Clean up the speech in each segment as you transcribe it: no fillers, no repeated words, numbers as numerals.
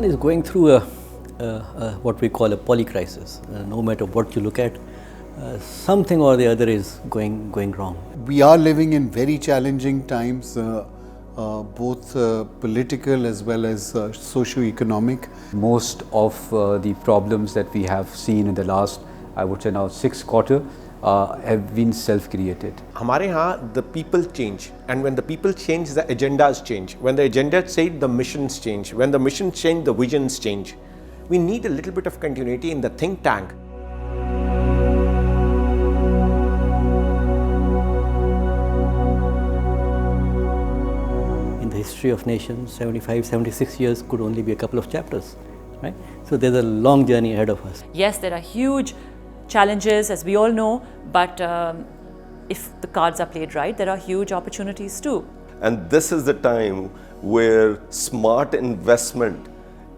Pakistan is going through what we call a polycrisis. No matter what you look at, something or the other is going wrong. We are living in very challenging times, both political as well as socio-economic. Most of the problems that we have seen in the last, I would say now 6 quarters, have been self-created. हमारे यहाँ the people change, and when the people change, the agendas change. When the agendas change, the missions change. When the missions change, the visions change. We need a little bit of continuity in the think tank. In the history of nations, 75, 76 years could only be a couple of chapters, right? So there's a long journey ahead of us. Yes, there are huge challenges, as we all know, but if the cards are played right, there are huge opportunities too. And this is the time where smart investment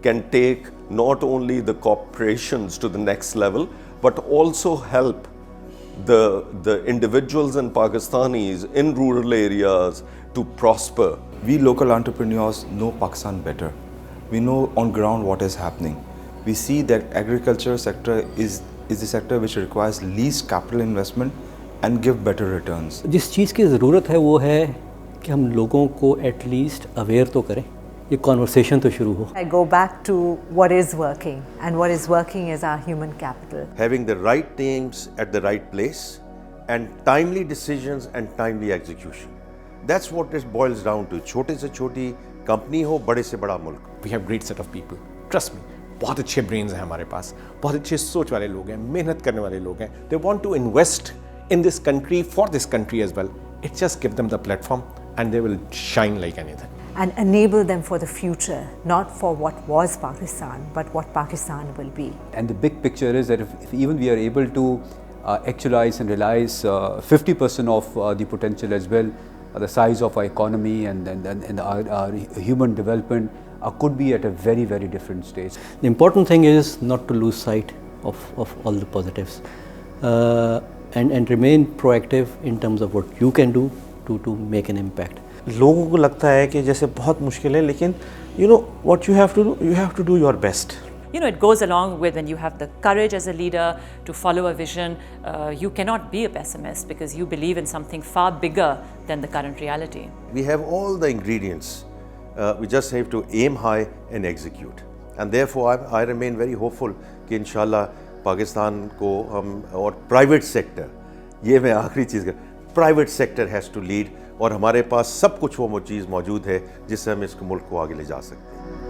can take not only the corporations to the next level, but also help the individuals and Pakistanis in rural areas to prosper. We local entrepreneurs know Pakistan better. We know on ground what is happening. We see that agriculture sector is the sector which requires least capital investment and give better returns. जिस चीज़ की ज़रूरत है वो है कि हम लोगों को at least aware तो करें, ये conversation तो शुरू हो. I go back to what is working, and what is working is our human capital. Having the right teams at the right place and timely decisions and timely execution. That's what it boils down to. छोटे से छोटी company हो, बड़े से बड़ा मुल्क. We have great set of people. Trust me. बहुत अच्छे brains हैं हमारे पास, बहुत अच्छे सोच वाले लोग हैं, मेहनत करने वाले लोग हैं. They want to invest in this country for this country as well. It just give them the platform and they will shine like anything. And enable them for the future, not for what was Pakistan, but what Pakistan will be. And the big picture is that if even we are able to actualize and realize 50% of the potential as well, the size of our economy and our human development could be at a very, very different stage. The important thing is not to lose sight of all the positives and remain proactive in terms of what you can do to make an impact. लोगों को लगता है कि जैसे बहुत मुश्किल है, लेकिन you know what you have to do your best. You know, it goes along with when you have the courage as a leader to follow a vision. You cannot be a pessimist because you believe in something far bigger than the current reality. We have all the ingredients. We just have to aim high and execute. And therefore, I remain very hopeful कि इंशाल्लाह पाकिस्तान को हम और private sector, ये मैं आखिरी चीज़ का, private sector has to lead और हमारे पास सब कुछ वो चीज़ मौजूद है जिससे हम इस मुल्क को आगे ले जा सकते हैं.